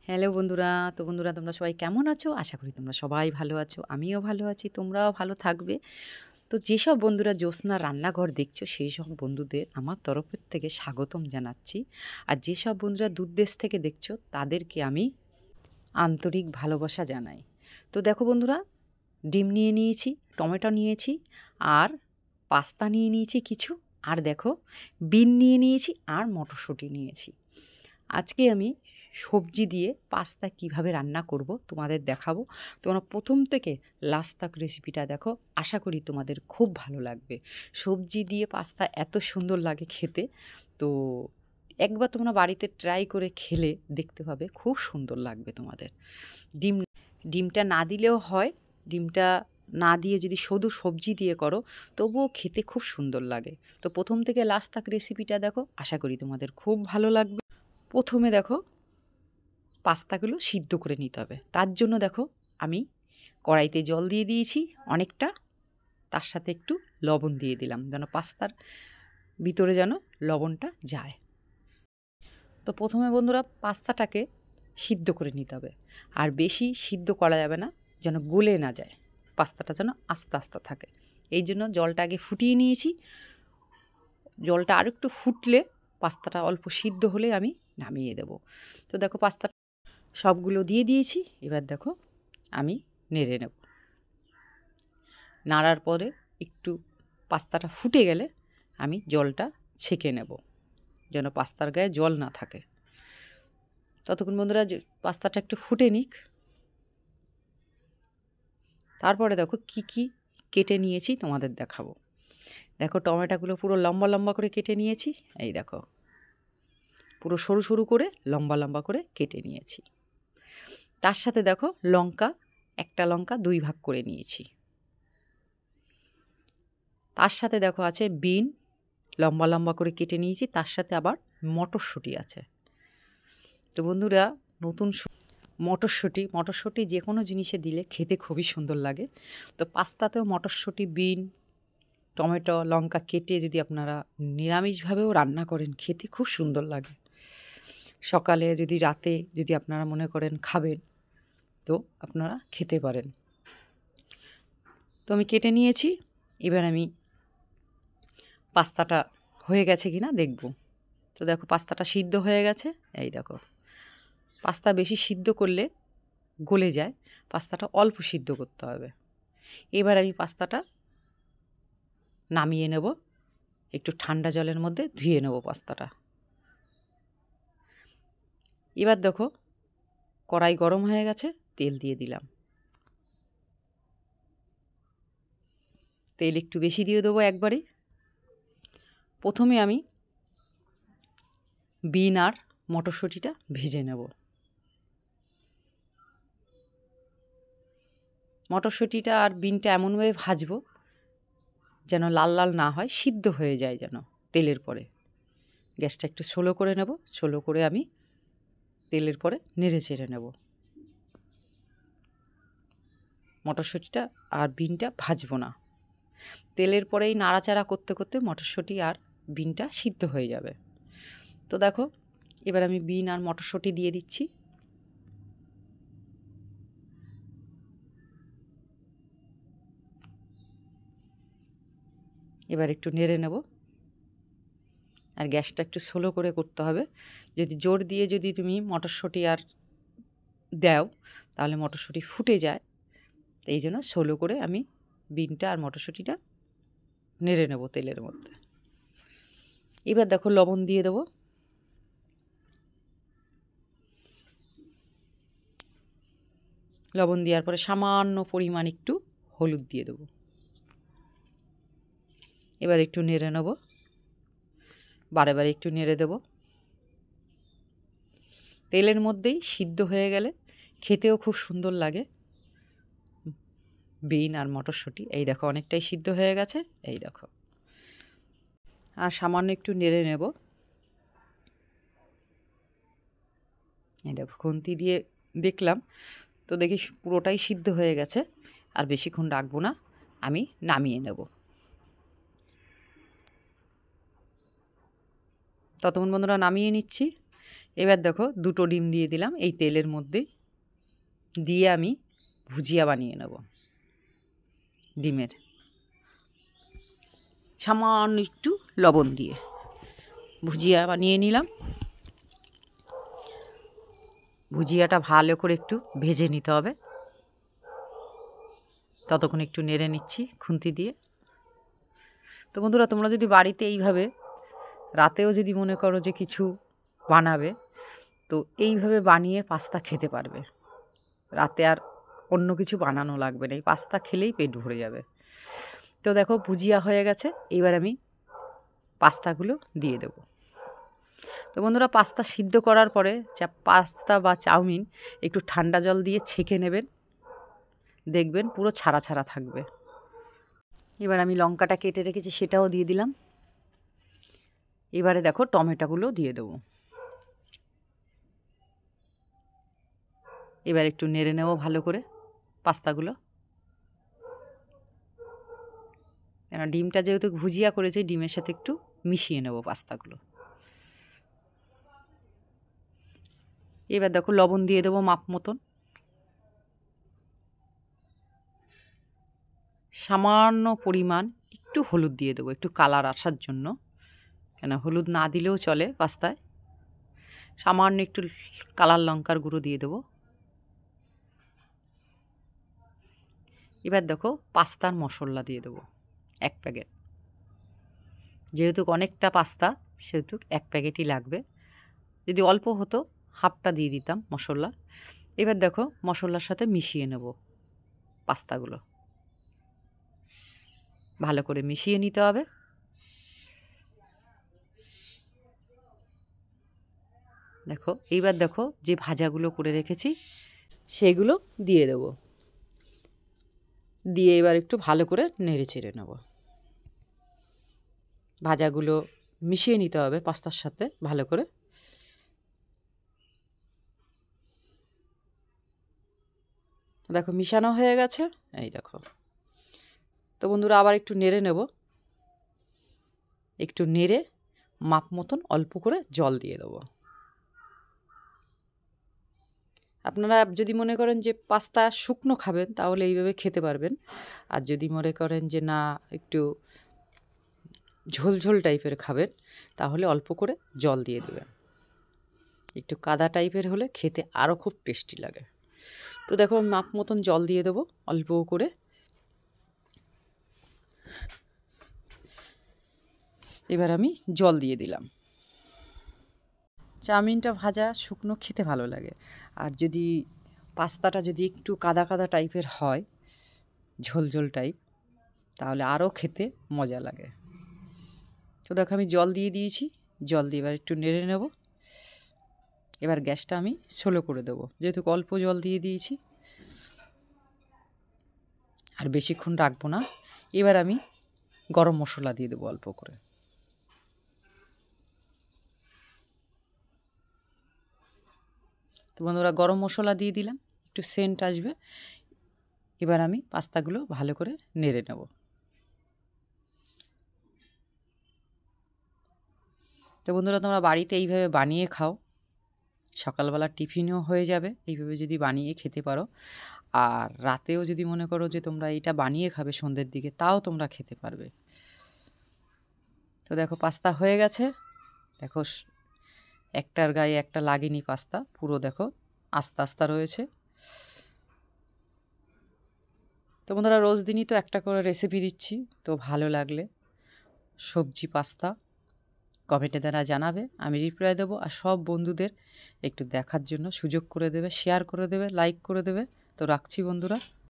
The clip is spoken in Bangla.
হ্যালো বন্ধুরা, তো বন্ধুরা তোমরা সবাই কেমন আছো? আশা করি তোমরা সবাই ভালো আছো। আমিও ভালো আছি, তোমরাও ভালো থাকবে। তো যেসব বন্ধুরা জ্যোৎস্নার রান্নাঘর দেখছো সেই সব বন্ধুদের আমার তরফের থেকে স্বাগতম জানাচ্ছি। আর যেসব বন্ধুরা দূর দেশ থেকে দেখছো তাদেরকে আমি আন্তরিক ভালোবাসা জানাই। তো দেখো বন্ধুরা, ডিম নিয়ে নিয়েছি, টমেটো নিয়েছি, আর পাস্তা নিয়ে নিয়েছি কিছু, আর দেখো বিন নিয়ে নিয়েছি, আর মটরশুঁটি নিয়েছি। আজকে আমি সবজি দিয়ে পাস্তা কিভাবে রান্না করব তোমাদের দেখাবো। তোমরা প্রথম থেকে লাস্ট তক রেসিপিটা দেখো, আশা করি তোমাদের খুব ভালো লাগবে। সবজি দিয়ে পাস্তা এত সুন্দর লাগে খেতে, তো একবার তোমরা বাড়িতে ট্রাই করে খেলে দেখতে পাবে খুব সুন্দর লাগবে তোমাদের। ডিমটা না দিলেও হয়, ডিমটা না দিয়ে যদি শুধু সবজি দিয়ে করো তবুও খেতে খুব সুন্দর লাগে। তো প্রথম থেকে লাস্ট তক রেসিপিটা দেখো, আশা করি তোমাদের খুব ভালো লাগবে। প্রথমে দেখো পাস্তাগুলো সিদ্ধ করে নিতে হবে। তার জন্য দেখো আমি কড়াইতে জল দিয়ে দিয়েছি অনেকটা, তার সাথে একটু লবণ দিয়ে দিলাম যেন পাস্তার ভিতরে যেন লবণটা যায়। তো প্রথমে বন্ধুরা পাস্তাটাকে সিদ্ধ করে নিতে হবে, আর বেশি সিদ্ধ করা যাবে না, যেন গলে না যায়, পাস্তাটা যেন আস্তে আস্তে থাকে। এই জন্য জলটা আগে ফুটিয়ে নিয়েছি। জলটা আর একটু ফুটলে পাস্তাটা অল্প সিদ্ধ হলে আমি নামিয়ে দেব। তো দেখো পাস্তা সবগুলো দিয়ে দিয়েছি। এবার দেখো আমি নেড়ে নেব। নাড়ার পরে একটু পাস্তাটা ফুটে গেলে আমি জলটা ছেঁকে নেব, যেন পাস্তার গায়ে জল না থাকে। ততক্ষণ বন্ধুরা পাস্তাটা একটু ফুটে নিক। তারপরে দেখো কি কি কেটে নিয়েছি তোমাদের দেখাবো। দেখো টমেটোগুলো পুরো লম্বা লম্বা করে কেটে নিয়েছি। এই দেখো পুরো সরু সরু করে লম্বা লম্বা করে কেটে নিয়েছি। তার সাথে দেখো লঙ্কা, একটা লঙ্কা 2 ভাগ করে নিয়েছি। তার সাথে দেখো আছে বিন, লম্বা লম্বা করে কেটে নিয়েছি। তার সাথে আবার মটরশুঁটি আছে। তো বন্ধুরা নতুন মটরশুঁটি যে কোনো জিনিসে দিলে খেতে খুবই সুন্দর লাগে। তো পাস্তাতেও মটরশুঁটি, বিন, টমেটো, লঙ্কা কেটে যদি আপনারা নিরামিষভাবেও রান্না করেন খেতে খুব সুন্দর লাগে। সকালে যদি রাতে যদি আপনারা মনে করেন খাবেন তো আপনারা খেতে পারেন। তো আমি কেটে নিয়েছি। এবার আমি পাস্তাটা হয়ে গেছে কিনা দেখব। তো দেখো পাস্তাটা সিদ্ধ হয়ে গেছে। এই দেখো পাস্তা বেশি সিদ্ধ করলে গলে যায়, পাস্তাটা অল্প সিদ্ধ করতে হবে। এবার আমি পাস্তাটা নামিয়ে নেব, একটু ঠান্ডা জলের মধ্যে ধুয়ে নেব পাস্তাটা। এবার দেখো কড়াই গরম হয়ে গেছে, তেল দিয়ে দিলাম। তেল একটু বেশি দিয়ে দেবো একবারে। প্রথমে আমি বিন আর মটরশুঁটিটা ভেজে নেব। মটরশুঁটিটা আর বিনটা এমনভাবে ভাজবো যেন লাল লাল না হয়, সিদ্ধ হয়ে যায় যেন তেলের পরে। গ্যাসটা একটু স্লো করে নেব। স্লো করে আমি তেলের পরে নেড়ে চেড়ে নেব। মটরশুঁটিটা আর বিনটা ভাজবো না, তেলের পরেই নাড়াচাড়া করতে করতে মটরশুঁটি আর বিনটা সিদ্ধ হয়ে যাবে। তো দেখো এবার আমি বিন আর মটরশুঁটি দিয়ে দিচ্ছি। এবার একটু নেড়ে নেব, আর গ্যাসটা একটু স্লো করে করতে হবে। যদি জোর দিয়ে যদি তুমি মটরশুঁটি আর দাও তাহলে মটরশুঁটি ফুটে যায়। এই জন্য স্লো করে আমি বিনটা আর মটরশুঁটিটা নেড়ে নেব তেলের মধ্যে। এবার দেখো লবণ দিয়ে দেবো। লবণ দেওয়ার পরে সামান্য পরিমাণ একটু হলুদ দিয়ে দেবো। এবার একটু নেড়ে নেব, বারে বারে একটু নেড়ে দেব। তেলের মধ্যেই সিদ্ধ হয়ে গেলে খেতেও খুব সুন্দর লাগে বিন আর মটরশুঁটি। এই দেখো অনেকটাই সিদ্ধ হয়ে গেছে। এই দেখো আর সামান্য একটু নেড়ে নেব। এই দেখো খুন্তি দিয়ে দেখলাম, তো দেখি পুরোটাই সিদ্ধ হয়ে গেছে। আর বেশিক্ষণ রাখবো না, আমি নামিয়ে নেব। ততক্ষণ বন্ধুরা নামিয়ে নিচ্ছি। এবার দেখো 2টো ডিম দিয়ে দিলাম এই তেলের মধ্যে, দিয়ে আমি ভুজিয়া বানিয়ে নেব। ডিমের সামান্য একটু লবণ দিয়ে ভুজিয়া বানিয়ে নিলাম। ভুজিয়াটা ভালো করে একটু ভেজে নিতে হবে, ততক্ষণ একটু নেড়ে নিচ্ছি খুন্তি দিয়ে। তো বন্ধুরা, তোমরা যদি বাড়িতে এইভাবে রাতেও যদি মনে করো যে কিছু বানাবে, তো এইভাবে বানিয়ে পাস্তা খেতে পারবে। রাতে আর অন্য কিছু বানানো লাগবে না, এই পাস্তা খেলেই পেট ভরে যাবে। তো দেখো ভুজিয়া হয়ে গেছে, এবার আমি পাস্তাগুলো দিয়ে দেবো। তো বন্ধুরা, পাস্তা সিদ্ধ করার পরে পাস্তা বা চাউমিন একটু ঠান্ডা জল দিয়ে ছেঁকে নেবেন, দেখবেন পুরো ছাড়া ছাড়া থাকবে। এবার আমি লঙ্কাটা কেটে রেখেছি সেটাও দিয়ে দিলাম। এবারে দেখো টমেটোগুলো দিয়ে দেবো। এবার একটু নেড়ে নেব ভালো করে পাস্তাগুলো, কেন ডিমটা যেহেতু ভুজিয়া করেছি ডিমের সাথে একটু মিশিয়ে নেব পাস্তাগুলো। এবার দেখো লবণ দিয়ে দেবো মাপ মতন, সামান্য পরিমাণ একটু হলুদ দিয়ে দেবো একটু কালার আসার জন্য, কেন হলুদ না দিলেও চলে পাস্তায়। সামান্য একটু কালার লঙ্কার গুঁড়ো দিয়ে দেবো। এবার দেখো পাস্তার মশলা দিয়ে দেবো 1 প্যাকেট, যেহেতু অনেকটা পাস্তা সেহেতু 1 প্যাকেটই লাগবে। যদি অল্প হতো হাফটা দিয়ে দিতাম মশলা। এবার দেখো মশলার সাথে মিশিয়ে নেব পাস্তাগুলো, ভালো করে মিশিয়ে নিতে হবে। দেখো এইবার দেখো যে ভাজাগুলো করে রেখেছি সেগুলো দিয়ে দেব, দিয়ে এবার একটু ভালো করে নেড়ে চেড়ে নেব। ভাজাগুলো মিশিয়ে নিতে হবে পাস্তার সাথে ভালো করে। দেখো মিশানো হয়ে গেছে, এই দেখো। তো বন্ধুরা আবার একটু নেড়ে নেব, একটু নেড়ে মাপ মতন অল্প করে জল দিয়ে দেবো। আপনারা যদি মনে করেন যে পাস্তা শুকনো খাবেন তাহলে এইভাবে খেতে পারবেন, আর যদি মনে করেন যে না একটু ঝোলঝোল টাইপের খাবেন তাহলে অল্প করে জল দিয়ে দেবেন। একটু কাদা টাইপের হলে খেতে আরও খুব টেস্টি লাগে। তো দেখো আমি মাপ মতন জল দিয়ে দেবো অল্প করে। এবার আমি জল দিয়ে দিলাম। চাউমিনটা ভাজা শুকনো খেতে ভালো লাগে, আর যদি পাস্তাটা যদি একটু কাদা কাদা টাইপের হয় ঝোলঝোল টাইপ তাহলে আরও খেতে মজা লাগে। তো দেখো আমি জল দিয়ে দিয়েছি, জল দিয়ে এবার একটু নেড়ে নেব। এবার গ্যাসটা আমি স্লো করে দেবো, যেহেতু অল্প জল দিয়ে দিয়েছি আর বেশিক্ষণ রাখবো না। এবার আমি গরম মশলা দিয়ে দেবো অল্প করে। তো বন্ধুরা গরম মশলা দিয়ে দিলাম, একটু সেন্ট আসবে। এবার আমি পাস্তাগুলো ভালো করে নেড়ে নেব। তো বন্ধুরা তোমরা বাড়িতে এইভাবে বানিয়ে খাও, সকালবেলা টিফিনও হয়ে যাবে এইভাবে যদি বানিয়ে খেতে পারো। আর রাতেও যদি মনে করো যে তোমরা এটা বানিয়ে খাবে সন্ধ্যের দিকে, তাও তোমরা খেতে পারবে। তো দেখো পাস্তা হয়ে গেছে, দেখো একটার গায়ে একটা লাগেনি পাস্তা, পুরো দেখো আস্তে আস্তে রয়েছে। তো বন্ধুরা রোজ দিনই তো একটা করে রেসিপি দিচ্ছি, তো ভালো লাগলে সবজি পাস্তা কমেন্টে দ্বারা জানাবে, আমি রিপ্লাই দেবো। আর সব বন্ধুদের একটু দেখার জন্য সুযোগ করে দেবে, শেয়ার করে দেবে, লাইক করে দেবে। তো রাখছি বন্ধুরা।